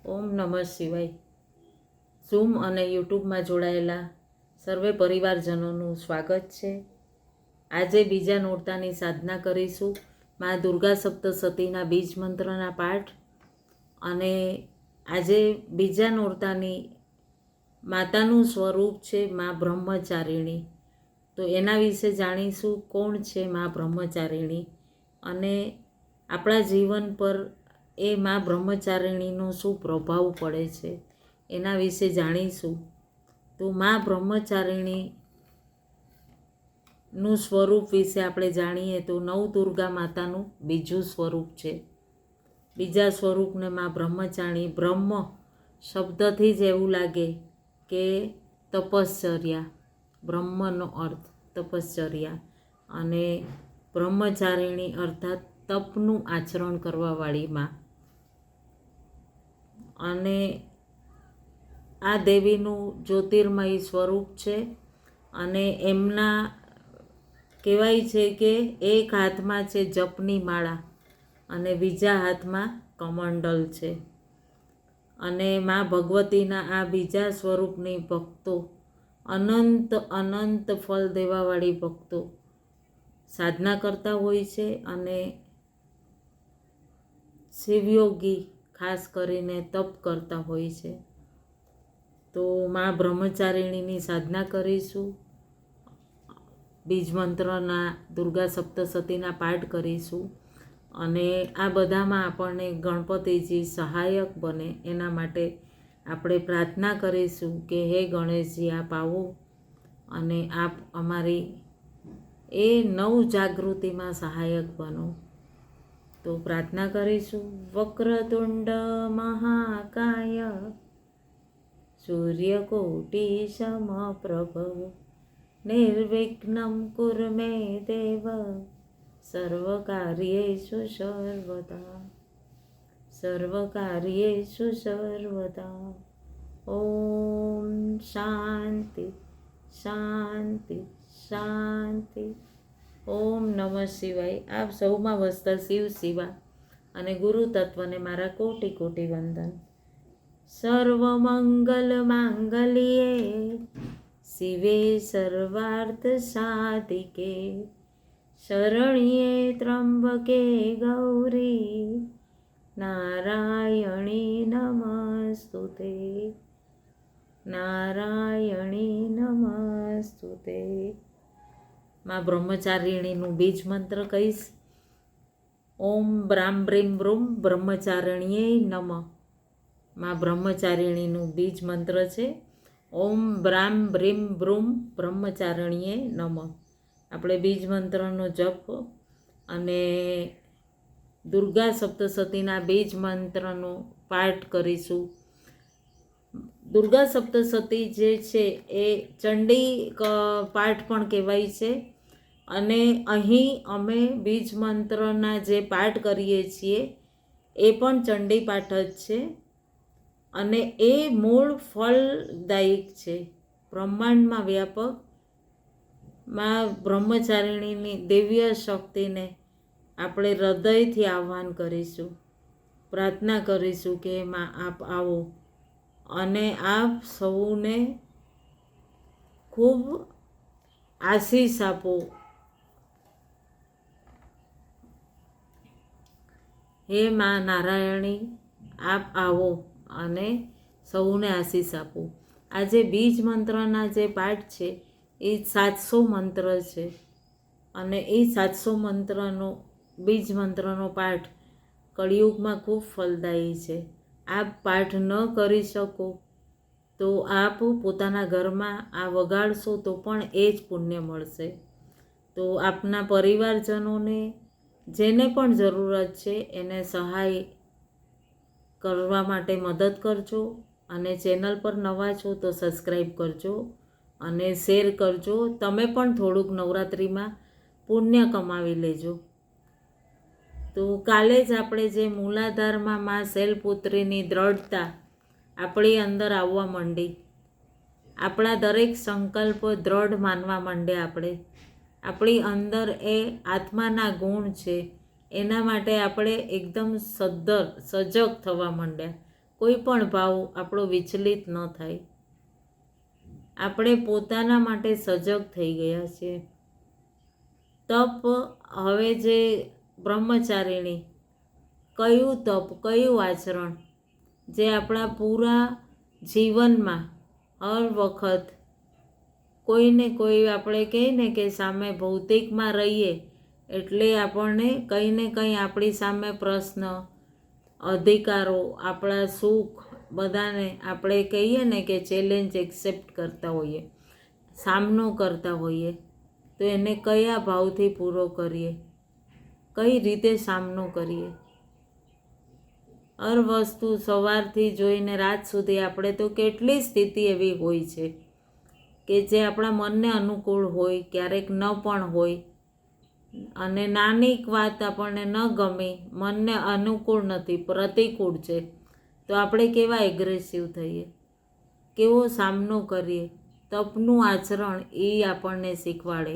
ઓમ નમઃ શિવાય. ઝૂમ અને યુટ્યુબમાં જોડાયેલા સર્વે પરિવારજનોનું સ્વાગત છે. આજે બીજા નોરતાની સાધના કરીશું. મા દુર્ગા સપ્તસતીના બીજ મંત્રના પાઠ અને આજે બીજા નોરતાની માતાનું સ્વરૂપ છે મા બ્રહ્મચારિણી. તો એના વિશે જાણીશું. કોણ છે મા બ્રહ્મચારિણી અને આપણા જીવન પર એ મા બ્રહ્મચારિણીનો શું પ્રભાવ પડે છે એના વિશે જાણીશું. તો મા બ્રહ્મચારિણીનું સ્વરૂપ વિશે આપણે જાણીએ તો નવદુર્ગા માતાનું બીજું સ્વરૂપ છે. બીજા સ્વરૂપને મા બ્રહ્મચારિણી, બ્રહ્મ શબ્દથી જ એવું લાગે કે તપશ્ચર્યા, બ્રહ્મનો અર્થ તપશ્ચર્યા અને બ્રહ્મચારિણી અર્થાત તપનું આચરણ કરવાવાળી મા. અને આ દેવીનું જ્યોતિર્મય સ્વરૂપ છે અને એમના કહેવાય છે કે એક હાથમાં છે જપની માળા અને બીજા હાથમાં કમંડલ છે. અને મા ભગવતીના આ બીજા સ્વરૂપની ભક્તો અનંત અનંત ફળ દેવાવાળી ભક્તો સાધના કરતા હોય છે અને શિવયોગી ખાસ કરીને તપ કરતા હોય છે. તો મા બ્રહ્મચારિણીની સાધના કરીશું. બીજ મંત્રના દુર્ગા સપ્તસતીના પાઠ કરીશું અને આ બધામાં આપણને ગણપતિજી સહાયક બને એના માટે આપણે પ્રાર્થના કરીશું કે હે ગણેશજી આપ આવો અને આપ અમારી એ નવ જાગૃતિમાં સહાયક બનો. તો પ્રાર્થના કરીશું. વક્રતુંડ મહાકાય સૂર્યકોટી સમપ્રભ નિર્વિઘ્नं કુરુ મે દેવ સર્વકાર્યેષુ સર્વદા સર્વકાર્યેષુ સર્વદા. ઓમ શાંતિ શાંતિ શાંતિ. ઓમ નમઃ શિવાય. આપ સૌમાં વસતા શિવ શિવા અને ગુરુ તત્વને મારા કોટી કોટી વંદન. સર્વમંગલ માંગલ્યે શિવે સર્વાર્થ સાધિકે શરણ્યે ત્રંબકે ગૌરી નારાયણી નમસ્તુતે નારાયણી નમસ્તુતે. મા બ્રહ્મચારિણીનું બીજ મંત્ર કહીશ. ઓમ બ્રામ બ્રીમ બ્રૂમ બ્રહ્મચારિણીએ નમઃ. મા બ્રહ્મચારિણીનું બીજ મંત્ર છે ઓમ બ્રામ બ્રીમ બ્રૂમ બ્રહ્મચારિણીએ નમઃ. આપણે બીજ મંત્રનો જપ અને દુર્ગા સપ્તસતીના બીજ મંત્રનો પાઠ કરીશું. દુર્ગા સપ્તસતી જે છે એ ચંડી પાઠ પણ કહેવાય છે અને અહીં અમે બીજ મંત્રના જે પાઠ કરીએ છીએ એ પણ ચંડી પાઠ જ છે અને એ મૂળ ફળદાયક છે. બ્રહ્માંડમાં વ્યાપક મા બ્રહ્મચારિણીની દિવ્ય શક્તિને આપણે હૃદયથી આહ્વાન કરીશું. પ્રાર્થના કરીશું કે માં આપ આવો અને આપ સૌને ખૂબ આશીષ આપો. હે મા નારાયણી આપ આવો અને સૌને આશીષ આપો. આજે બીજ મંત્રના જે પાઠ છે એ 700 મંત્ર છે અને એ 700 મંત્રનો બીજ મંત્રનો પાઠ કળિયુગમાં ખૂબ ફલદાયી છે. આપ પાઠ ન કરી શકો તો આપ પોતાના ઘરમાં આ વગાડશો તો પણ એ જ પુણ્ય મળશે. તો આપના પરિવારજનોને જેને પણ જરૂરત છે એને સહાય કરવા માટે મદદ કરજો અને ચેનલ પર નવા છો તો સબસ્ક્રાઈબ કરજો અને શેર કરજો. તમે પણ થોડુંક નવરાત્રિમાં પુણ્ય કમાવી લેજો. તો કાલે જ આપણે જે મૂલાધારમાં મા શૈલપુત્રીની દ્રઢતા આપણી અંદર આવવા માંડી, આપણા દરેક સંકલ્પ દ્રઢ માનવા માંડે. આપણી અંદર એ આત્માના ગુણ છે એના માટે આપણે એકદમ સજ્જગ થવા માંડ્યા કોઈ પણ ભાવ આપણો વિચલિત ન થાય. આપણે પોતાના માટે સજગ થઈ ગયા છીએ. તપ, હવે જે બ્રહ્મચારિણી, કયું તપ, કયું આચરણ જે આપણા પૂરા જીવનમાં હર વખત કોઈને કોઈ આપણે કહીએ ને કે સામે ભૌતિકમાં રહીએ એટલે આપણને કંઈ ને કંઈ આપણી સામે પ્રશ્ન, અધિકારો, આપણા સુખ બધાને આપણે કહીએ ને કે ચેલેન્જ એક્સેપ્ટ કરતા હોઈએ, સામનો કરતા હોઈએ, તો એને કયા ભાવથી પૂરો કરીએ, કઈ રીતે સામનો કરીએ. હર વસ્તુ સવારથી જોઈને રાત સુધી આપણે તો કેટલી સ્થિતિ એવી હોય છે કે જે આપણા મનને અનુકૂળ હોય, ક્યારેક ન પણ હોય, અને નાની વાત આપણને ન ગમી, મનને અનુકૂળ નથી, પ્રતિકૂળ છે, તો આપણે કેવા એગ્રેસિવ થઈએ, કેવો સામનો કરીએ. તપનું આચરણ એ આપણને શીખવાડે.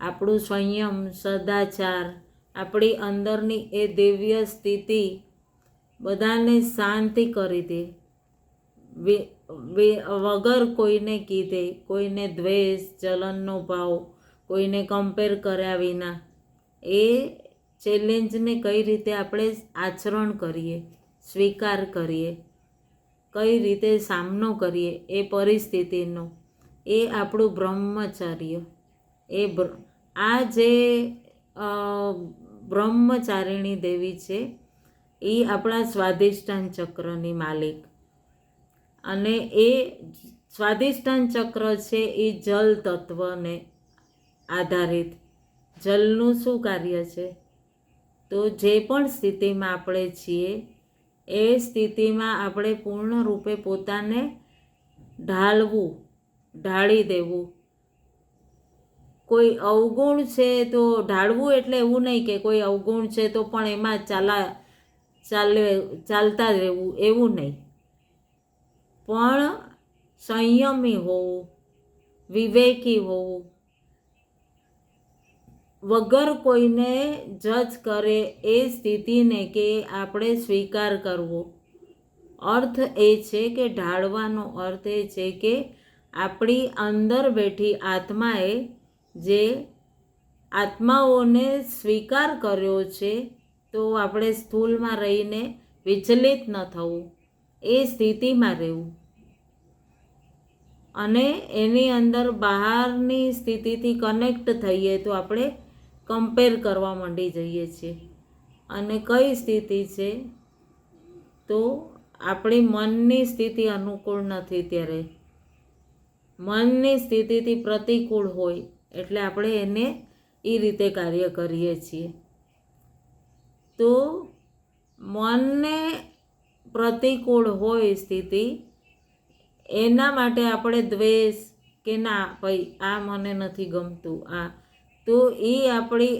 આપણું સંયમ, સદાચાર, આપણી અંદરની એ દિવ્ય સ્થિતિ બધાને શાંતિ કરી દે. વગર કોઈને કીધે, કોઈને દ્વેષ, જલનનો ભાવ, કોઈને કમ્પેર કર્યા વિના એ ચેલેન્જને કઈ રીતે આપણે આચરણ કરીએ, સ્વીકાર કરીએ, કઈ રીતે સામનો કરીએ એ પરિસ્થિતિનો, એ આપણું બ્રહ્મચર્ય. આ જે બ્રહ્મચારિણી દેવી છે એ આપણા સ્વાધિષ્ઠાન ચક્રની માલિક. અને એ સ્વાધિષ્ઠાન ચક્ર છે એ જલ તત્વને આધારિત. જલનું શું કાર્ય છે? તો જે પણ સ્થિતિમાં આપણે છીએ એ સ્થિતિમાં આપણે પૂર્ણ રૂપે પોતાને ઢાળવું, ઢાળી દેવું. કોઈ અવગુણ છે તો ઢાળવું એટલે એવું નહીં કે કોઈ અવગુણ છે તો પણ એમાં ચાલતા રહેવું, એવું નહીં. પણ સંયમી હોવું, વિવેકી હોવું, વગર કોઈને જજ કરે એ સ્થિતિને કે આપણે સ્વીકાર કરવો. અર્થ એ છે કે ઢાળવાનો અર્થ એ છે કે આપણી અંદર બેઠી આત્માએ જે આત્માઓને સ્વીકાર કર્યો છે, તો આપણે સ્થૂલમાં રહીને વિચલિત ન થવું, એ સ્થિતિમાં રહેવું. અને એની અંદર બહારની સ્થિતિથી કનેક્ટ થઈએ તો આપણે કમ્પેર કરવા માંડી જઈએ છીએ. અને કઈ સ્થિતિ છે? તો આપણી મનની સ્થિતિ અનુકૂળ નથી ત્યારે, મનની સ્થિતિથી પ્રતિકૂળ હોય એટલે આપણે એને એ રીતે કાર્ય કરીએ છીએ. તો મનને પ્રતિકૂળ હોય સ્થિતિ, એના માટે આપણે દ્વેષ કે ના ભાઈ આ મને નથી ગમતું, આ, તો એ આપણી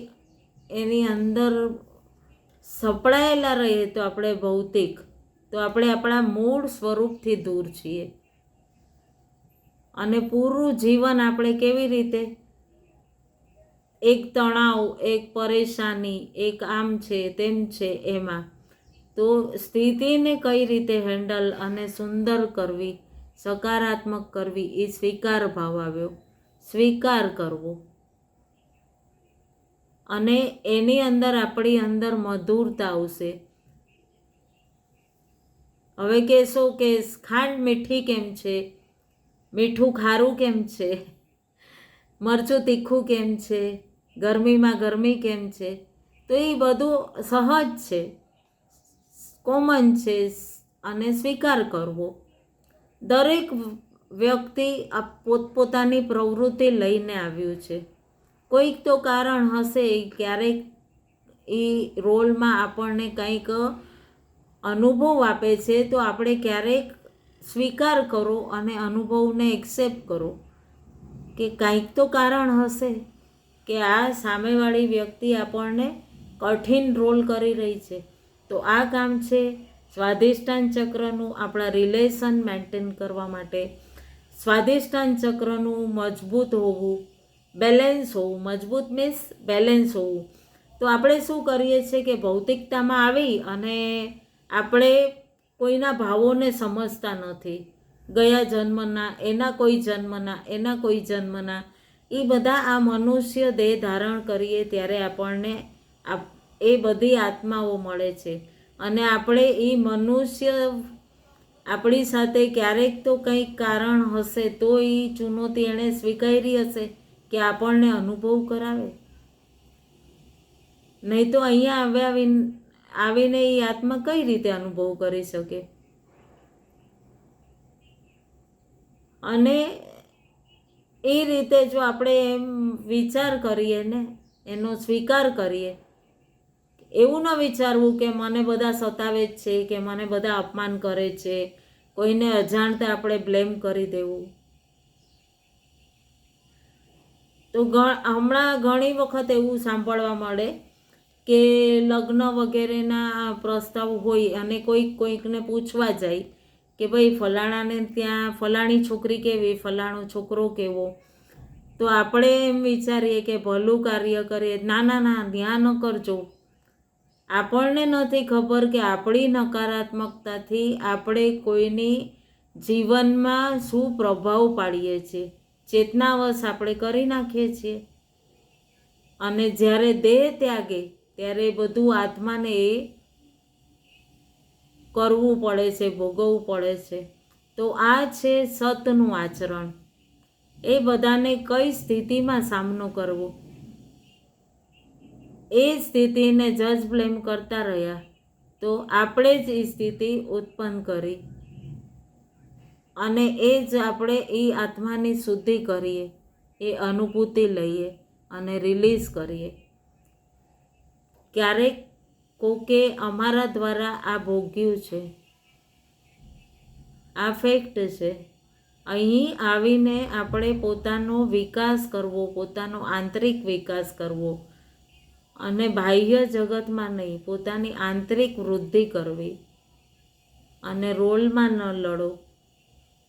એની અંદર સપડાયેલા રહીએ તો આપણે ભૌતિક, તો આપણે આપણા મૂળ સ્વરૂપથી દૂર છીએ. અને પૂરું જીવન આપણે કેવી રીતે એક તણાવ, એક પરેશાની, એક આમ છે તેમ છે એમાં, તો સ્થિતિને કઈ રીતે હેન્ડલ અને સુંદર કરવી, સકારાત્મક કરવી, એ સ્વીકાર ભાવ આવ્યો, સ્વીકાર કરવો. અને એની અંદર આપણી અંદર મધુરતા આવશે. હવે કહેશો કે ખાંડ મીઠી કેમ છે, મીઠું ખારું કેમ છે, મરચું તીખું કેમ છે, ગરમીમાં ગરમી કેમ છે? તો એ બધું સહજ છે, કોમન છે, અને સ્વીકાર કરવો. દરેક વ્યક્તિ પોતપોતાની પ્રવૃત્તિ લઈને આવ્યું છે. કોઈક તો કારણ હશે, ક્યારેક એ રોલમાં આપણને કંઈક અનુભવ આપે છે, તો આપણે ક્યારેક સ્વીકાર કરો અને અનુભવને એક્સેપ્ટ કરો કે કંઈક તો કારણ હશે કે આ સામેવાળી વ્યક્તિ આપણને કઠિન રોલ કરી રહી છે. તો આ કામ છે સ્વાધિષ્ઠાન ચક્રનું, આપણા રિલેશન મેન્ટેન કરવા માટે. સ્વાધિષ્ઠાન ચક્રનું મજબૂત હોવું, બેલેન્સ હોવું. મજબૂત મીન્સ બેલેન્સ હોવું. તો આપણે શું કરીએ છીએ કે ભૌતિકતામાં આવી અને આપણે કોઈના ભાવોને સમજતા નથી. ગયા જન્મના, એના કોઈ જન્મના, એના કોઈ જન્મના, એ બધા આ મનુષ્ય દેહ ધારણ કરીએ ત્યારે આપણને એ બધી આત્માઓ મળે છે. અને આપણે એ મનુષ્ય આપણી સાથે ક્યારેક તો કંઈક કારણ હશે તો એ ચુનૌતી એણે સ્વીકારી હશે કે આપણને અનુભવ કરાવે. નહીં તો અહીંયા આવીને એ આત્મા કઈ રીતે અનુભવ કરી શકે? અને એ રીતે જો આપણે એમ વિચાર કરીએ ને, એનો સ્વીકાર કરીએ, એવું ન વિચારવું કે મને બધા સતાવે જ છે, કે મને બધા અપમાન કરે છે, કોઈને અજાણતા આપણે બ્લેમ કરી દેવું. તો હમણાં ઘણી વખત એવું સાંભળવા મળે કે લગ્ન વગેરેના પ્રસ્તાવ હોય અને કોઈકને પૂછવા જાય કે ભાઈ ફલાણાને ત્યાં ફલાણી છોકરી કેવી, ફલાણો છોકરો કેવો, તો આપણે એમ વિચારીએ કે ભલું કાર્ય કરીએ, ના ના ના, ત્યાં ન કરજો. આપણને નથી ખબર કે આપણી નકારાત્મકતાથી આપણે કોઈની જીવનમાં શું પ્રભાવ પાડીએ છીએ. ચેતનાવશ આપણે કરી નાખીએ છીએ. અને જ્યારે દેહ ત્યાગે ત્યારે બધું આત્માને એ કરવું પડે છે, ભોગવવું પડે છે. તો આ છે સતનું આચરણ. એ બધાને કઈ સ્થિતિમાં સામનો કરવો, એ સ્થિતિને જજ બ્લેમ કરતા રહ્યા તો આપણે જ એ સ્થિતિ ઉત્પન્ન કરી અને એ જ આપણે એ આત્માની શુદ્ધિ કરીએ, એ અનુભૂતિ લઈએ અને રિલીઝ કરીએ. ક્યારેક કોકે અમારા દ્વારા આ ભોગ્યું છે, આ ફેક્ટ છે. અહીં આવીને આપણે પોતાનો વિકાસ કરવો, પોતાનો આંતરિક વિકાસ કરવો અને બાહ્ય જગતમાં નહીં, પોતાની આંતરિક વૃદ્ધિ કરવી અને રોલમાં ન લડો.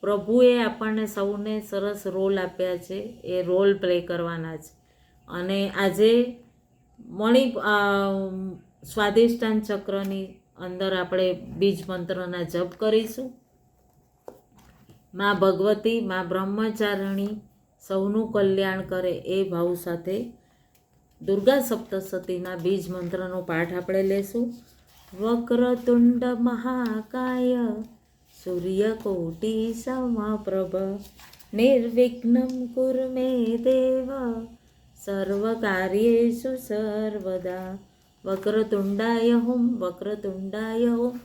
પ્રભુએ આપણને સૌને સરસ રોલ આપ્યા છે, એ રોલ પ્લે કરવાના છે. અને આજે સ્વાધિષ્ઠાન ચક્રની અંદર આપણે બીજ મંત્રના જપ કરીશું. મા ભગવતી, મા બ્રહ્મચારિણી સૌનું કલ્યાણ કરે એ ભાવ સાથે દુર્ગા સપ્તશતીના બીજ મંત્રનો પાઠ આપણે લેશું. વક્રતુંડ મહાકાય સૂર્યકોટિ સમપ્રભ નિર્વિઘ્નમ કુરુ મે દેવ સર્વકાર્યેષુ સર્વદા. વક્રતુંડાય હુમ, વક્રતુંડાય હુમ,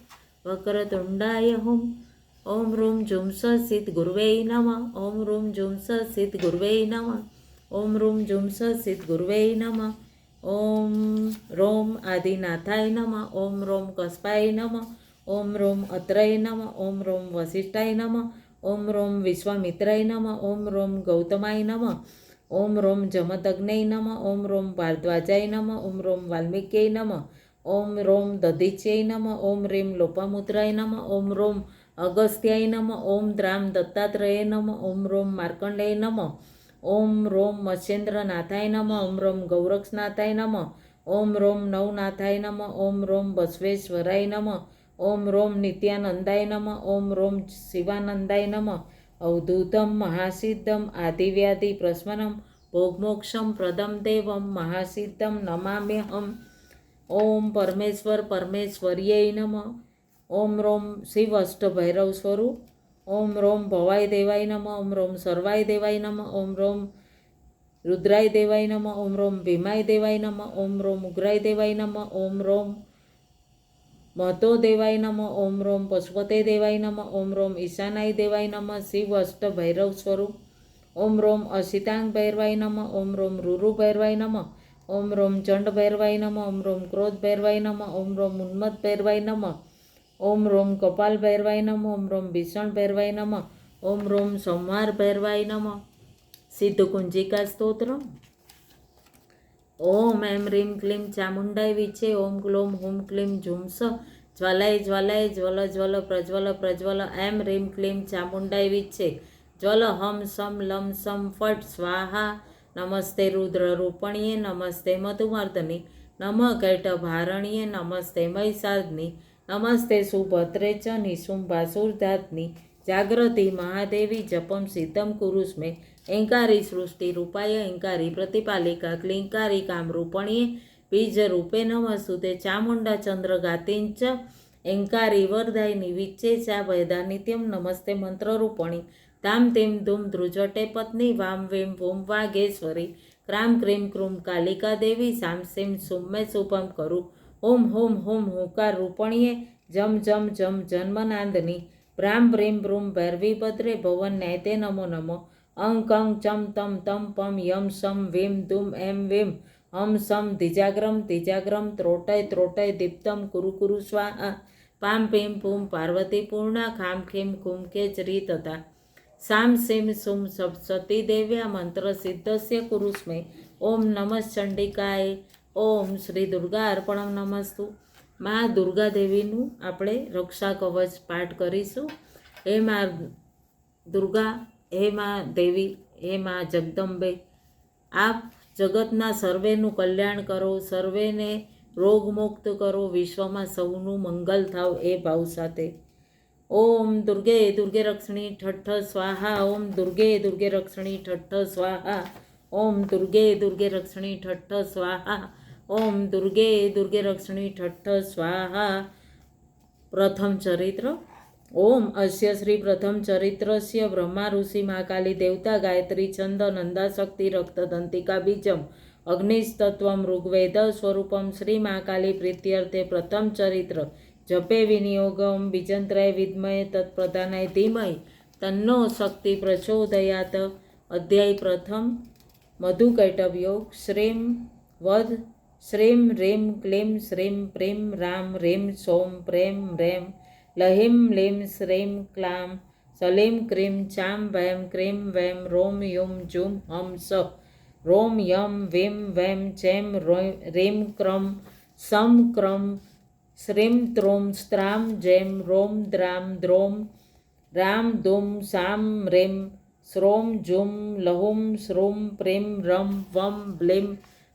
વક્રતુંડાય હુમ. ઓમ રૂમ જુમ સિદ્ધ ગુરુવે નમઃ. ઓમ રૂમ જુમ સિદ્ધ ગુરુવે નમઃ. ઓમ રૂમ જુમ સિદ્ધ ગુરુવે નમઃ. ઓમ રોમ આદિનાથાય નમઃ. ઓમ રોમ કસ્પાય નમઃ. ઓમ રોમ અત્રય નમઃ. ઓમ રોમ વસિષ્ઠાય નમઃ. ઓમ રોમ વિશ્વામિત્રાય નમઃ. ઓમ રોમ ગૌતમાય નમઃ. ઓમ રોમ જમદગ્નય નમઃ. ઓમ રોમ ભારદ્વાજાય નમઃ. ઓમ રોમ વાલ્મીક્યય નમઃ. ઓમ રોમ દધીચ્યય નમઃ. ઓમ રીમ લોપામુદ્રાય નમઃ. ઓમ રોમ અગસ્ત્યાય નમઃ. ઓમ દ્રામ દત્તાત્રેય નમઃ. ઓમ રોમ માર્કંડેય નમઃ. ઓમ રોમ મત્સ્યેન્દ્રનાથાય નમઃ. ઓમ રોમ ગૌરક્ષનાથાય નમઃ. ઓમ રોમ નવનાથાય નમઃ. ઓમ રોમ બસવેશ્વરાય નમઃ. ઓમ રોમ નિત્યાનંદાય નમઃ. ઓમ રોમ શિવાનંદાય નમઃ. અવધૂતમ મહાસિદ્ધમ આદિવ્યાધિ પ્રશ્મનમ ભોગમોક્ષમ પ્રદમ દેવમ મહાસિદ્ધમ નમામ્યહમ. ઓમ પરમેશ્વર પરમેશ્વર્યય નમઃ. ઓમ રોમ શિવ અષ્ટભૈરવ સ્વરૂપ. ઓમ રોમ ભવાય દેવાય નમઃ. ઓમ રોમ સર્વાય દેવાય નમઃ. ઓમ રોમ રુદ્રાય દેવાય નમઃ. ઓમ રોમ ભીમાય દેવાય નમઃ. ઓમ રોમ ઉગ્રાય દેવાય નમઃ. ઓમ રોમ મહતો દેવાય નમઃ. ઓમ રોમ પશુપતે દેવાય નમઃ. ઓમ રોમ ઈશાનાય દેવાય નમઃ. શિવ અષ્ટભૈરવ સ્વરૂપ. ઓમ રોમ અશિતાંગ ભૈરવાય નમઃ. ઓમ રોમ રૂરુ ભૈરવાય નમઃ. ઓમ રોમ ચંડ ભૈરવાય નમઃ. ઓમ રોમ ક્રોધ ભૈરવાય નમઃ. ઓમ રોમ ઉન્મત્ત ભૈરવાય નમઃ. ઓમ રોમ કપાલ ભૈરવાય નમઃ. ઓમ રોમ ભીષણ ભૈરવાય નમઃ. ઓમ રોમ સંહાર ભૈરવાય નમઃ. સિદ્ધ કુંજિકા સ્તોત્ર. ઓમ એમ રીમ ક્લીમ ચામુંડાય વિછે. ઓમ ક્લોમ હુમ ક્લીમ ઝુમસ જ્વાલાય જ્વાલાય જ્વલ જ્વલ પ્રજ્વલ પ્રજ્વલ. એમ રીમ ક્લીમ ચામુંડાય વિછે. જ્વલ હમ સમ લમ સમ ફટ સ્વાહા. નમસ્તે રુદ્ર રૂપણીએ. નમસ્તે મધુમર્દની. નમઃ કૈટભારણીએ. નમસ્તે મહિષાગ્નિ. નમસ્તે સુભદ્રે ચ નિશુંભાસુરધાત્ની જાગૃતિ મહાદેવી જપમ સિદ્ધમ કુરુષ્મે એંકારી સૃષ્ટિ રૂપાય એંકારી પ્રતિપાલિકા ક્લિંકારી કામરૂપણીએ બીજ રૂપે નમસ્તુતે ચામુંડા ચંદ્ર ગાતિંચ એંકારી વરદાયની વિચ્ચે ચા વૈદા નિત્યમ નમસ્તે મંત્રરૂપણી તામ તેમ ધૂમ ધ્રુજટે પત્ની વામ વેમ વોમ વાઘેશ્વરી ક્રામ ક્રીમ ક્રૂમ કાલિકા દેવી સામ સેમ સુમ્મે શુભમ કરું ઓમ હોમ હોમ હુંકાર રૂપણીએ જમ જમ જમ જન્મનાંદની ભ્રામ ભ્રીમ ભ્રૂમ ભૈરવી ભદ્રે ભવન નૈતે નમો નમો અંક અંક ચમ તમ તમ પમ યમ સમ વેમ ધૂમ એમ વેમ હમ સમ ધીજાગ્રમ ત્રોટય ત્રોટય દીપ્તમ કુરુ કુરુ સ્વાહા પામ પેમ પૂમ પાર્વતી પૂર્ણા ખામ ખેમ ખુમ કે ચરી તથા સામ સેમ સુમ સતી દેવ્યા મંત્ર સિદ્ધસ્ય કુરુષ્મે ઓમ નમઃ ચંડિકાય ઓમ શ્રી દુર્ગા અર્પણમ નમસ્તુ. મા દુર્ગા દેવીનું આપણે રક્ષા કવચ પાઠ કરીશું. હે મા દુર્ગા, હે મા દેવી, હે મા જગદંબે, આપ જગતના સર્વેનું કલ્યાણ કરો, સર્વેને રોગમુક્ત કરો, વિશ્વમાં સૌનું મંગલ થાવ એ ભાવ સાથે. ઓમ દુર્ગે દુર્ગે રક્ષણી ઠઠ્ઠ સ્વાહા. ઓમ દુર્ગે દુર્ગે રક્ષણી ઠઠ્ઠ સ્વાહા. ઓમ દુર્ગે દુર્ગે રક્ષણી ઠઠ્ઠ સ્વાહા. ઓમ દુર્ગે દુર્ગે રક્ષણી ઠઠ્ઠ સ્વાહા. પ્રથમ ચરિત્ર. ઓમ અસ્ય શ્રી પ્રથમ ચરિત્રસ્ય બ્રહ્મા ઋષિ મહાકાલી દેવતા ગાયત્રી છંદ નંદાશક્તિ રક્તદંતિકા બીજમ અગ્નિસ્તત્વમ ઋગ્વેદ સ્વરૂપમ શ્રી મહાકાલી પ્રીત્યર્થે પ્રથમ ચરિત્ર જપે વિનિયોગમ બીજંત્રાય વિદ્મયે તત્પ્રધાનાય ધીમહિ તન્નો શક્તિ પ્રચોદયાત. અધ્યાય પ્રથમ. મધુકૈટભયોગ. શ્રીમ વદ શ્રીમ રેમ ક્લીમ શ્રીમ પ્રેમ રામ રેમ સોમ પ્રેમ રેમ લહિમ લીમ શ્રીમ ક્લામ સલીમ ક્રીમ ચામ વૈમ ક્રીમ વૈમ રોમ યુમ જુમ હમ સ રોમ યમ વેમ વૈમ ચેમ રેમ ક્રમ સમ ક્રમ શ્રીમ ત્રોમ સ્ત્રામ જેમ રોમ દ્રામ દ્રોમ રામ દુમ સામ રેમ શ્રોમ જુમ લહુમ શ્રુમ પ્રેમ રમ વમ બ્લીમ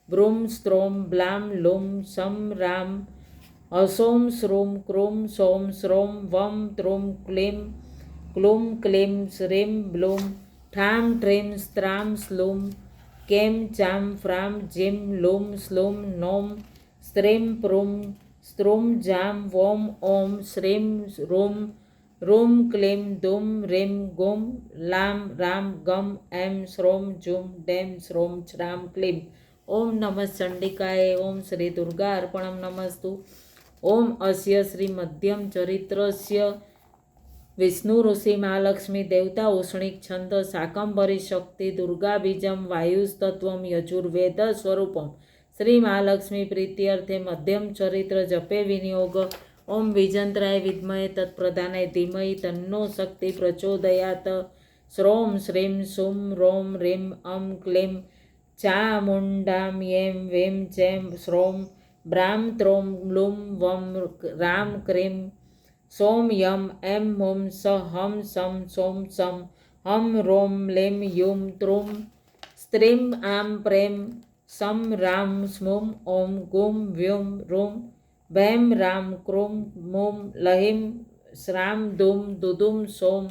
બ્રૂમ સ્ત્રોમ બ્લામ લુમ સમ રામ અસોમ શ્રૂમ ક્રૂમ સોમ શ્રોમ વમ ત્રુમ ક્લીમ ક્લુમ ક્લીમ શ્રીમ બ્લૂમ ઠામ ટ્રીમ સ્ત્રામ સ્લુમ કેમ ચામ ફ્રામ જીમ લુમ સ્લુમ નોમ સ્ત્રીમ પ્રૂમ સ્ત્રુમ જામ વોમ ઓમ શ્રીમ રૂમ રૂમ ક્લીમ દુમ રીમ ગુમ લામ રામ ગમ એમ શ્રોમ જુમ ડેમ શ્રોમ શ્રામ ક્લીમ. ઓમ નમઃ ચંડિકાય. ઓમ શ્રી દુર્ગા અર્પણમ નમસ્તુ. ઓમ અસ્ય શ્રી મધ્યમ ચરિત્રસ્ય વિષ્ણુ ઋષિ મહાલક્ષ્મી દેવતા ઉષ્ણિક છંદ શાકંભરી શક્તિ દુર્ગા બીજમ વાયુસ્તત્વમ યજુર્વેદ સ્વરૂપમ શ્રી મહાલક્ષ્મી પ્રીત્યર્થે મધ્યમ ચરિત્ર જપે વિનિયોગ. ઓમ બીજંત્રાય વિદ્મયે તત્પ્રધાનાય ધીમહિ તન્નો શક્તિ પ્રચોદયાત. શ્રોમ શ્રીમ સુમ રોમ રીમ અમ ક્લીમ ચામુંડામ યેમ વેમ ચેમ શ્રોમ બ્રામ ત્રોમ લુમ વમ રામ ક્રીમ સોમ યમ એમ હુમ સ હમ સમ સોમ સમ હમ રોમ લીમ યુમ ત્રુમ સ્ત્રીમ આમ પ્રેમ સમ રામ સ્મુમ ઓમ ગુમ વ્યુમ રૂમ ભૈમ રામ ક્રૂમ મુમ લહિમ શ્રામ ધૂમ દુદુમ સોમ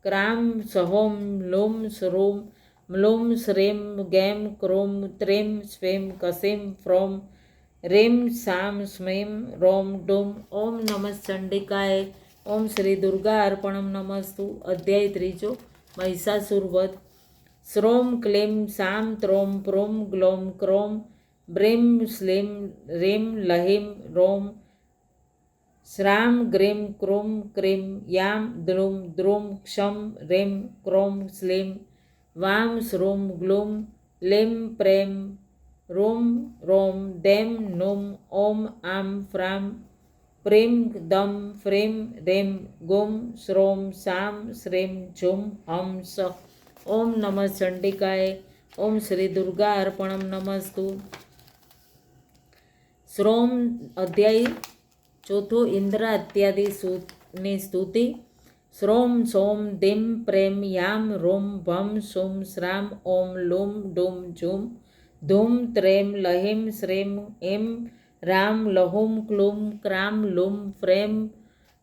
ક્રામ સહોમ લુમ શ્રૂમ મ્લુમ શ્રીમ ગેમ ક્રૂમ ત્રીમ સ્વીમ કસીમ ફ્રોમ રીમ સામ સ્મીમ રોમ ડુમ. ઓમ નમઃ ચંડિકાય. ઓમ શ્રી દુર્ગા અર્પણમ નમસ્તુ. અધ્યાય ત્રીજો. મહિષાસુરવધ. શ્રોમ ક્લીમ સામ ત્રોમ પ્રૂમ ગ્લોમ ક્રોમ બ્રીમ સ્લીમ રીમ લહિમ રોમ શ્રામ ગ્રીમ ક્રૂમ ક્રીમ યામ દ્રુમ દ્રુમ ક્ષમ રીમ ક્રોમ સ્લીમ વામ શ્રૂમ ગ્લુમ લીમ પ્રેમ રૂમ રોમ દેમ નુમ ઓમ આમ ફ્રામ પ્રીમ દમ ફ્રીમ રીમ ગુમ શ્રોમ સામ શ્રીમ ઝુમ હમ સ. ઓમ નમઃ ચંડિકાય. ઓમ શ્રી દુર્ગા અર્પણમ નમસ્તુ. શ્રોમ. અધ્યાય ચોથો. ઇન્દ્ર ઇત્યાદિ ની સ્તુતિ. શ્રોમ સોમ દિમ પ્રેમ યામ રોમ ભમ સુમ શ્રામ ઓમ લુમ ડુમ ઝુમ ધૂમ ત્રેમ લહિમ શ્રીમ એમ રામ લહુમ ક્લુમ ક્રામ લુમ ફ્રેમ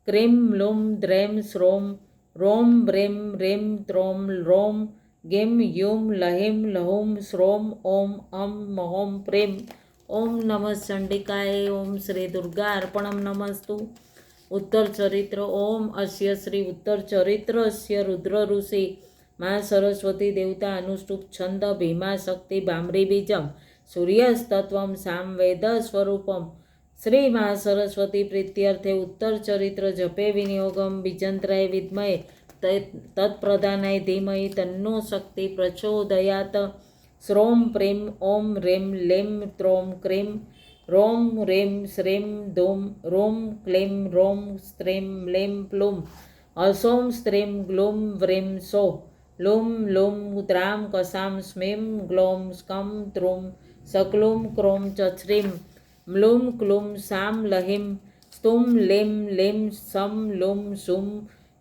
ક્રીમ લુમ દ્રેમ શ્રોમ રોમ બ્રેમ રેમ ત્રોમ રોમ ગેમ યુમ લહિમ લહુમ શ્રોમ ઓમ મહોમ પ્રેમ. ઓમ નમઃ ચંડિકાય. ઓમ શ્રી દુર્ગા અર્પણમ નમસ્તુ. ઉત્તર ચરિત્ર. ઓમ અસ્ય શ્રી ઉત્તર ચરિત્રસ્ય રુદ્ર ઋષિ મા સરસ્વતી દેવતા અનુષ્ટુપ છંદ ભીમા શક્તિ ભામ્રી બીજમ સૂર્યસ્તત્વમ સામવેદ સ્વરૂપમ. શ્રી મા સરસ્વતી પ્રીત્યર્થે ઉત્તર ચરિત્ર જપે વિનિયોગમ બીજંત્રાય વિદ્મહે તત્પ્રધાનાય ધીમહિ તન્નો શક્તિ પ્રચોદયાત. શ્રોમ પ્રેમ ઓમ રેમ લેમ ત્રોમ ક્રીમ રોમ રેમ શ્રેમ દોમ રોમ ક્લેમ રોમ સ્ત્રેમ લેમ પ્લુમ અસોમ સ્ત્રેમ ગ્લોમ વ્રેમ સો લુમ લુમ ત્રામ કસામ સ્મેમ ગ્લોમ સ્કમ ત્રુમ સક્લુમ ક્રોમ ચછ્રીમ મ્લુમ ક્લુમ સામ લહિમ સ્તુમ લેમ લેમ સમ લુમ સુમ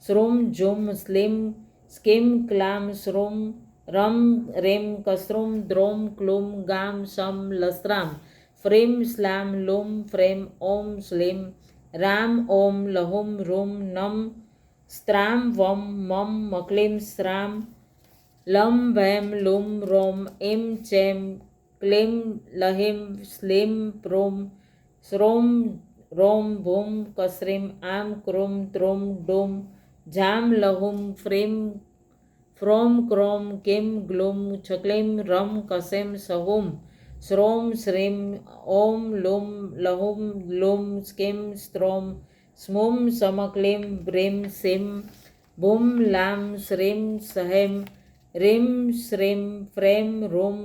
શ્રુમ ઝુમ સ્લિમ સ્કિમ ક્લામ શ્રુમ રમ રેમ કસ્રુમ દ્રોમ ક્લુમ ગામ સમ લસ્રામ ફ્રેમ સ્લામ લુમ ફ્રેમ ઓમ સ્લીમ રામ ઓમ લહુમ રૂમ નમ સ્ત્રામ વમ મમ મક્લીમ શ્રામ લમ વેમ લુમ રોમ એમ ચેમ ક્લીમ લહિમ સ્લીમ પ્રોમ શ્રોમ રોમ ભૂમ કસ્રીમ આમ ક્રોમ ત્રોમ ડોમ જામ લહુમ ફ્રેમ ફ્રોમ ક્રોમ કિમ ગ્લુમ છક્લીમ રમ કસેમ સહુમ શ્રોમ શ્રીમ ઓમ લુમ લહુમ લુમ સ્કિમ સ્ત્રોમ સ્મુમ સમક્લીમ બ્રેમ સિમ ભૂમ લામ શ્રીમ સહેમ રીમ શ્રીમ ફ્રેમ રૂમ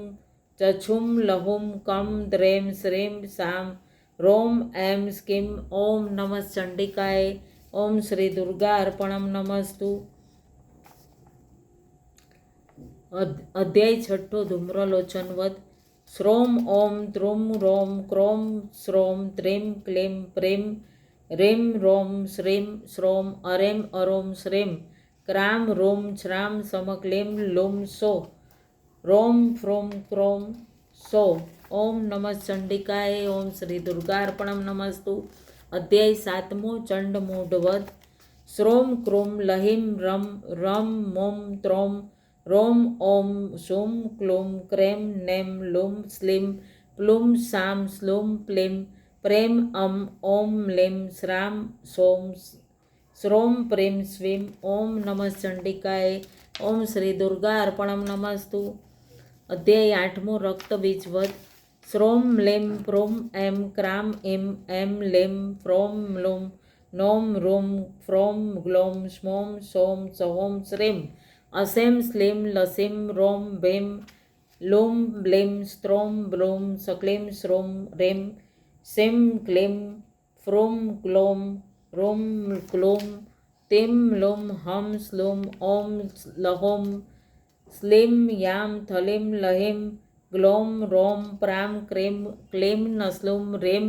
ચછુમ લહુમ કમ દ્રેમ શ્રીમ સામ રોમ એમ સ્કિમ. ઓમ નમઃ ચંડિકાય. ઓમ શ્રી દુર્ગા અર્પણમ નમસ્તુ. અધ્યાય છઠ્ઠો. ધૂમ્રલોચનવદ. શ્રોમ ઓમ ત્રુમ રોમ ક્રોમ શ્રોમ ત્રીમ ક્લીમ પ્રેમ રેમ રોમ શ્રીમ શ્રોમ અરેમ અરોમ શ્રેમ ક્રામ રોમ શ્રામ સમક્લીમ લુમ સો રોમ ફ્રોમ ક્રોમ સો. ઓમ નમઃ ચંડિકાય. ઓમ શ્રી દુર્ગા અર્પણમ નમસ્તુ. અધ્યાય સાતમો. ચંડમૂઢવદ. શ્રોમ ક્રૂમ લહિમ રમ રમ મોમ ત્રોમ રોમ ઓમ સુમ ક્લુમ ક્રેમ નેમ લુમ સ્લીમ પ્લુમ સામ સ્લુમ પ્લીમ પ્રેમ ઓમ લેમ શ્રામ સોમ શ્રોમ પ્રેમ સ્વીમ. ઓમ નમઃ ચંડિકાય. ઓમ શ્રી દુર્ગા અર્પણમ નમસ્તુ. અધ્યાય આઠમો. રક્તબીજવદ. શ્રોમ લેમ પ્રોમ એમ ક્રામ એમ લેમ ફ્રોમ લુમ નોમ રૂમ ફ્રોમ ગ્લોમ સ્મોમ સોમ સહોમ શ્રેમ અસેમ સ્લીમ લસીમ રોમ ભેમ લુમ બ્લેમ સ્ત્રોમ બ્લુમ સક્લીમ શ્રોમ રેમ સેમ ક્લીમ ફ્રોમ ગ્લોમ રોમ ક્લુમ તિમ લુમ હમ સ્લુમ ઓમ લહોમ સ્લીમ યામ થલીમ લહિમ ગ્લોમ રોમ પ્રામ ક્લીમ નસ્લુમ રેમ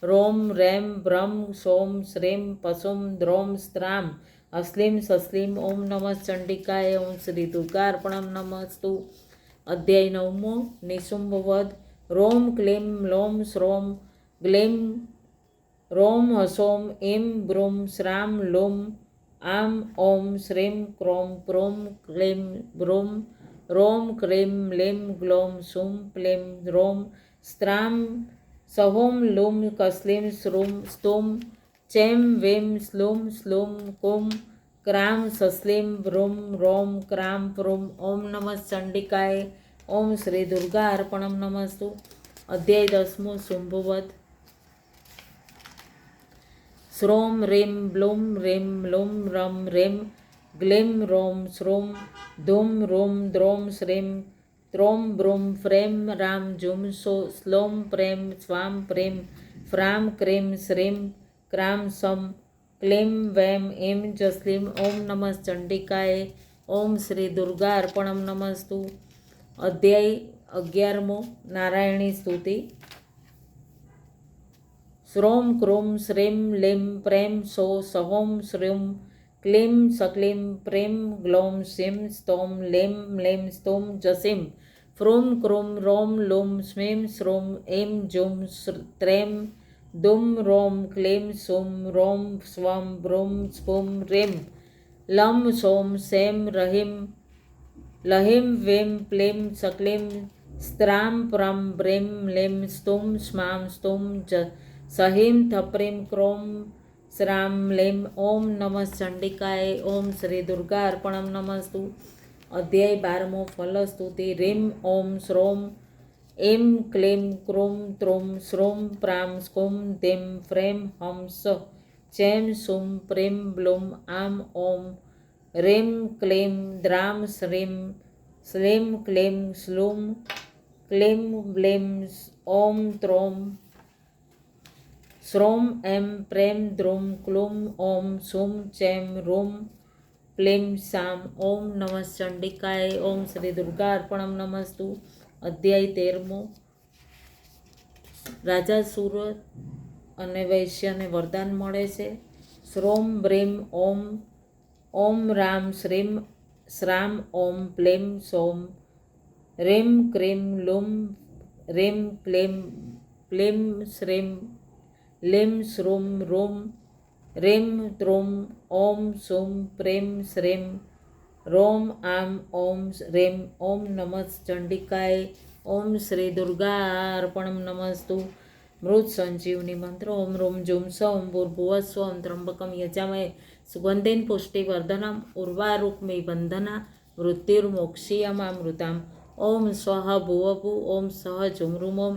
રોમ રેમ ભ્રમ સોમ શ્રેમ પશુમ દ્રોમ સ્ત્રામ અસ્લીમ સસ્લીમ. ઓમ નમઃ ચંડિકાય. ઓમ શ્રી દુર્ગા અર્પણમ નમસ્તુ. અધ્યાય નવમો. નિશુંભવદ. રોમ ક્લીમ લોમ શ્રોમ ગ્લીમ રોમ હસોમ એમ બ્રૂમ શ્રામ લુમ આમ ઓમ શ્રીમ ક્રોમ પ્રોમ ક્લીમ બ્રૂમ રોમ ક્લીમ લીમ ગ્લોમ સુમ પ્લીમ રોમ સ્ત્રામ સહોમ લુમ કસ્લીમ શ્રુમ સ્તુમ ચેમ વેમ સ્લુમ સ્લુમ કુમ ક્રામ સસ્લીમ ભ્રૂમ રોમ ક્રામ પ્રુમ. ઓમ નમઃ ચંડિકાય. ઓમ શ્રી દુર્ગા અર્પણમ નમસ્તુ. અધ્યાય દસમો. શુંભવદ. શ્રોમ રેમ બ્લુમ રેમ લુમ રમ રેમ ગ્લીમ રોમ શ્રોમ ધૂમ રૂમ દ્રોમ શ્રેમ ત્રોમ બ્રૂમ ફ્રેમ રામ ઝુમ સ્લોમ પ્રેમ સ્વામ પ્રેમ ફ્રામ ક્રેમ શ્રીમ ક્રામ સમ ક્લીમ વેમ એમ જસ્લીમ. ઓમ નમઃ ચંડિકાય. ઓમ શ્રી દુર્ગા અર્પણમ નમસ્તુ. અધ્યાય 11મો. નારાયણી સ્તુતિ. શ્રોમ ક્રૂમ શ્રીમ લીમ પ્રેમ સો સહોમ શ્રૂમ ક્લીમ સક્લીમ પ્રેમ ગ્લોમ શીમ સ્તોમ લેમ લેમ સ્તોમ જસીમ ફ્રૂમ ક્રૂમ રોમ લુમ સ્મીમ શ્રૂમ એમ જુમ ત્રેમ દુમ રોમ ક્લીમ સુમ રોમ સ્વમ બ્રૂમ સ્ફુમ રીમ લમ સોમ સેમ રહીમ લહિમ વેમ પ્લીમ સક્લીમ સ્ત્રામ પ્રમ બ્રીમ લીમ સ્તુમ સ્મામ સ્તુમ સહીમ થપ્રીમ ક્રોમ શ્રામ લીમ. ઓમ નમઃ ચંડિકાય. ઓમ શ્રી દુર્ગા અર્પણમ નમસ્તુ. અધ્યાય 12મો ફલસ્તુતિ. રીમ ઓમ શ્રોમ એમ ક્લીમ ક્રૂમ ત્રૂમ શ્રૂમ પ્રામ સ્કુમ ધીમ ફ્રેમ હમ સ ચેમ સુમ પ્રીમ બ્લુમ આમ ઓમ રીમ ક્લીમ દ્રામ શ્રીમ શ્લીમ ક્લીમ શ્લુમ ક્લીમ બ્લીમ ઓમ ત્રોમ શ્રોમ એમ પ્રેમ દ્રુમ ક્લુમ ઓમ સુમ ચેમ રૂમ પ્લીમ સામ. ઓમ નમઃ ચંડિકાય. ઓમ શ્રી દુર્ગા અર્પણમ નમસ્તુ. અધ્યાય 13મો. રાજા સુરત અને વૈશ્યને વરદાન મળે છે. શ્રોમ બ્રીમ ઓમ ઓમ રામ શ્રીમ શ્રામ ઓમ પ્લીમ સોમ રીમ ક્રીમ લુમ રીમ ક્લીમ પ્લીમ શ્રીમ લીમ શ્રૂમ રૂમ રીમ ત્રુમ ઓમ સુમ પ્રેમ શ્રીમ રોમ આમ ઓમ રીમ. ઓમ નમઃ ચંડિકાય. ઓમ શ્રી દુર્ગા અર્પણમ નમસ્તુ. મૃત સંજીવની મંત્ર. ઓમ રૂમ જુમ સૌમ ભૂર્ભુવસ્વમ ત્રંબકમ યજામહે સુગંધેન પુષ્ટિવર્ધનમ ઉર્વારુક્મી બંધના મૃત્યુર્મોક્ષીયમામૃતામ. ઓમ સ્વઃ ભુવભુ. ઓમ સહ ઝુમરૂમ. ઓમ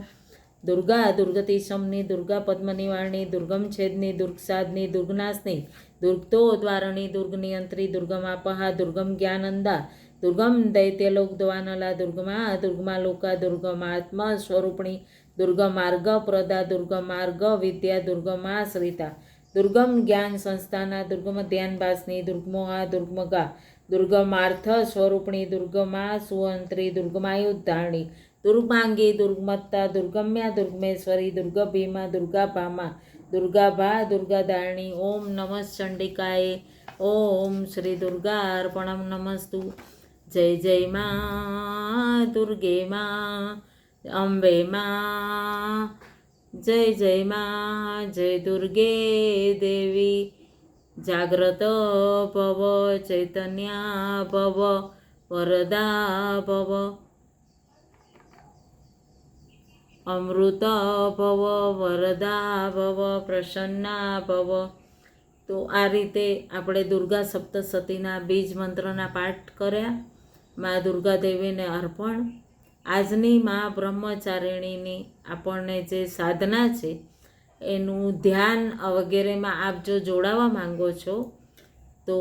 દુર્ગા દુર્ગતિશમની દુર્ગા પદ્મનિવારણી દુર્ગમ છેદની દુર્ગસાદની દુર્ગનાશની દુર્ગતોદ્વારણી દુર્ગનિયંત્રી દુર્ગમાપહા દુર્ગમ જ્ઞાનંદા દુર્ગમ દૈત્યલોક દ્વાનલા દુર્ગમા દુર્ગમાલોકા દુર્ગમાત્મા સ્વરૂપિણી દુર્ગમાર્ગ પ્રદા દુર્ગમાર્ગ વિદ્યા દુર્ગમાશ્રિતા દુર્ગમ જ્ઞાન સંસ્થાના દુર્ગમ ધ્યાનભાસની દુર્ગમોહા દુર્ગમગા દુર્ગમાર્થ સ્વરૂપિણી દુર્ગમા સુઅંત્રી દુર્ગમાયુદ્ધારણી દુર્ગાંગી દુર્ગમત્તા દુર્ગમ્યા દુર્ગમેશ્વરી દુર્ગભીમા દુર્ગાભામા દુર્ગાભા દુર્ગાદારણી. ઓમ નમઃ ચંડિકાય. ઓમ શ્રી દુર્ગા અર્પણમ નમસ્તુ. જય જય મા દુર્ગે મા અંબે મા. જય જય મા જય દુર્ગે દેવી. જાગ્રત ભવ ચૈતન્યા ભવ વરદા ભવ અમૃત ભવ વરદા ભવ પ્રસન્ના ભવ. તો આ રીતે આપણે દુર્ગા સપ્તસતીના બીજ મંત્રના પાઠ કર્યા. મા દુર્ગા દેવીને અર્પણ. આજની મા બ્રહ્મચારિણીની આપણને જે સાધના છે એનું ધ્યાન વગેરેમાં આપ જો જોડાવા માંગો છો તો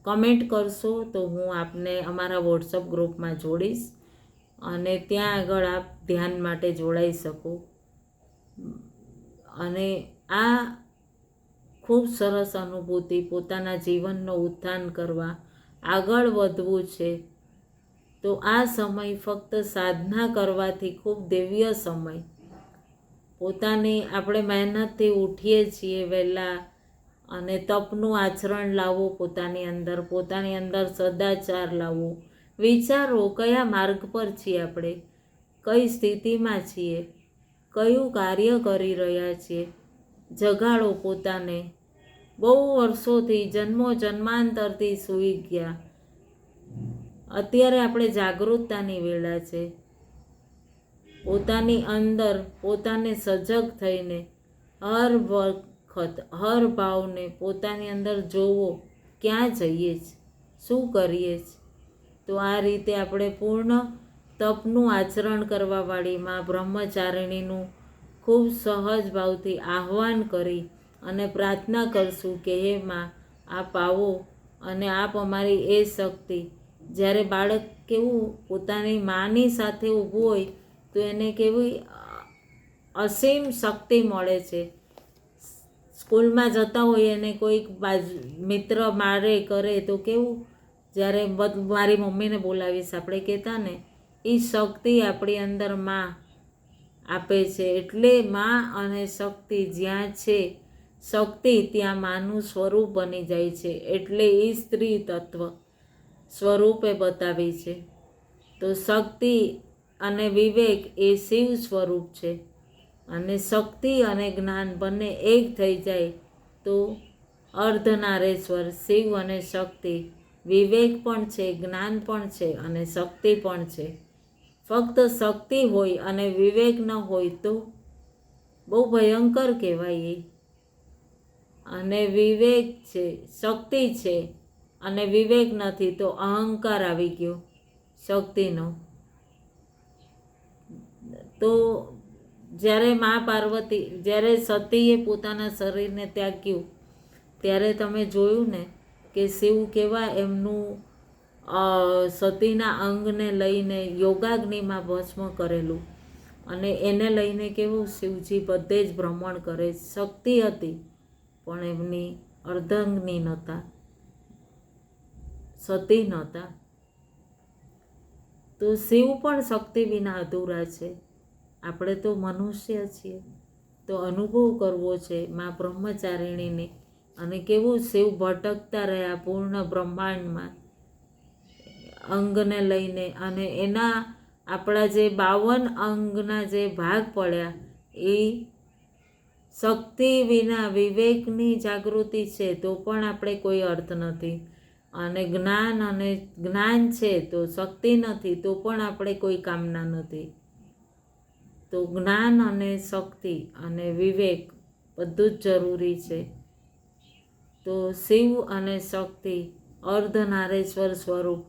કમેન્ટ કરશો તો હું આપને અમારા વોટ્સઅપ ગ્રુપમાં જોડીશ અને ત્યાં આગળ આપ ધ્યાન માટે જોડાઈ શકો. અને આ ખૂબ સરસ અનુભૂતિ, પોતાના જીવનનો ઉત્થાન કરવા આગળ વધવું છે તો આ સમય ફક્ત સાધના કરવાથી ખૂબ દિવ્ય સમય. પોતાની આપણે મહેનતથી ઉઠીએ છીએ વહેલા અને તપનું આચરણ લાવવું પોતાની અંદર સદાચાર લાવવો. વિચારો કયા માર્ગ પર છીએ આપણે, કઈ સ્થિતિમાં છીએ, કયું કાર્ય કરી રહ્યા છીએ. જગાડો પોતાને. બહુ વર્ષોથી જન્માંતરથી સૂઈ ગયા. અત્યારે આપણે જાગૃતતાની વેળા છે. પોતાની અંદર પોતાને સજગ થઈને હર વખત હર ભાવને પોતાની અંદર જોવો, ક્યાં જઈએ છીએ, શું કરીએ છીએ. તો આ રીતે આપણે પૂર્ણ તપનું આચરણ કરવાવાળી મા બ્રહ્મચારિણીનું ખૂબ સહજ ભાવથી આહ્વાન કરી અને પ્રાર્થના કરશું કે હે મા, આપ આવો અને આપ અમારી એ શક્તિ. જ્યારે બાળક કેવું પોતાની માની સાથે ઊભું હોય તો એને કેવી અસીમ શક્તિ મળે છે. સ્કૂલમાં જતા હોય અને કોઈક મિત્ર મારે કરે તો કેવું, જ્યારે મારી મમ્મીને બોલાવીશ આપણે કહેતા ને, એ શક્તિ આપણી અંદર માં આપે છે. એટલે માં અને શક્તિ જ્યાં છે, શક્તિ ત્યાં માનું સ્વરૂપ બની જાય છે. એટલે એ સ્ત્રી તત્વ સ્વરૂપે બતાવી છે. તો શક્તિ અને વિવેક એ શિવ સ્વરૂપ છે. અને શક્તિ અને જ્ઞાન બંને એક થઈ જાય તો અર્ધનારેશ્વર શિવ અને શક્તિ વિવેક પણ છે, જ્ઞાન પણ છે અને શક્તિ પણ છે. ફક્ત શક્તિ હોય અને વિવેક ન હોય તો બહુ ભયંકર કહેવાય એ. અને વિવેક છે, શક્તિ છે અને વિવેક નથી તો અહંકાર આવી ગયો શક્તિનો. તો જ્યારે મા પાર્વતી, જ્યારે સતીએ પોતાના શરીરને ત્યાગ્યું ત્યારે તમે જોયું ને કે શિવ કેવા એમનું સતીના અંગને લઈને યોગાગ્નિમાં ભસ્મ કરેલું, અને એને લઈને કેવું શિવજી બધે જ ભ્રમણ કરે. શક્તિ હતી પણ એમની અર્ધાંગની નહોતા, સતી નહોતા. તો શિવ પણ શક્તિ વિના અધૂરા છે. આપણે તો મનુષ્ય છીએ, તો અનુભવ કરવો છે મા બ્રહ્મચારિણીને. અને કેવું શિવ ભટકતા રહ્યા પૂર્ણ બ્રહ્માંડમાં અંગને લઈને, અને એના આપણા જે 52 અંગના જે ભાગ પડ્યા એ શક્તિ વિના વિવેકની જાગૃતિ છે તો પણ આપણે કોઈ અર્થ નથી. અને જ્ઞાન છે તો શક્તિ નથી તો પણ આપણે કોઈ કામના નથી. તો જ્ઞાન અને શક્તિ અને વિવેક બધું જ જરૂરી છે. તો શિવ અને શક્તિ અર્ધનારેશ્વર સ્વરૂપ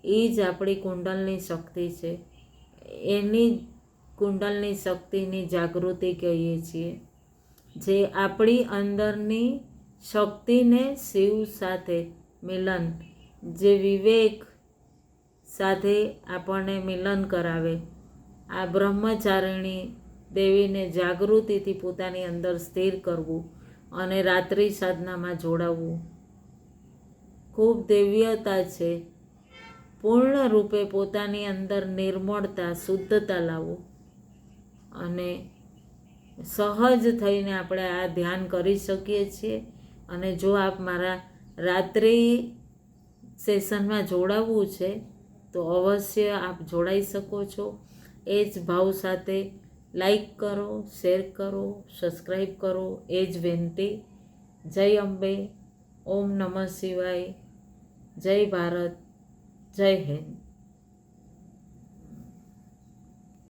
એ જ આપણી કુંડલની શક્તિ છે. એની કુંડલની શક્તિની જાગૃતિ કહીએ છીએ, જે આપણી અંદરની શક્તિને શિવ સાથે મિલન, જે વિવેક સાથે આપણને મિલન કરાવે. આ બ્રહ્મચારિણી દેવીને જાગૃતિથી પોતાની અંદર સ્થિર કરવું અને રાત્રિ સાધનામાં જોડાવવું ખૂબ દિવ્યતા છે. પૂર્ણ રૂપે પોતાની અંદર નિર્મળતા, શુદ્ધતા લાવો અને સહજ થઈને આપણે આ ધ્યાન કરી શકીએ છીએ. અને જો આપ મારા રાત્રિ સેશનમાં જોડાવવું છે તો અવશ્ય આપ જોડાઈ શકો છો. એ જ ભાવ સાથે લાઈક કરો, શેર કરો, સબસ્ક્રાઈબ કરો, એ જ વિનંતી. જય અંબે, ઓમ નમઃ શિવાય, જય ભારત, જય હિન્દ.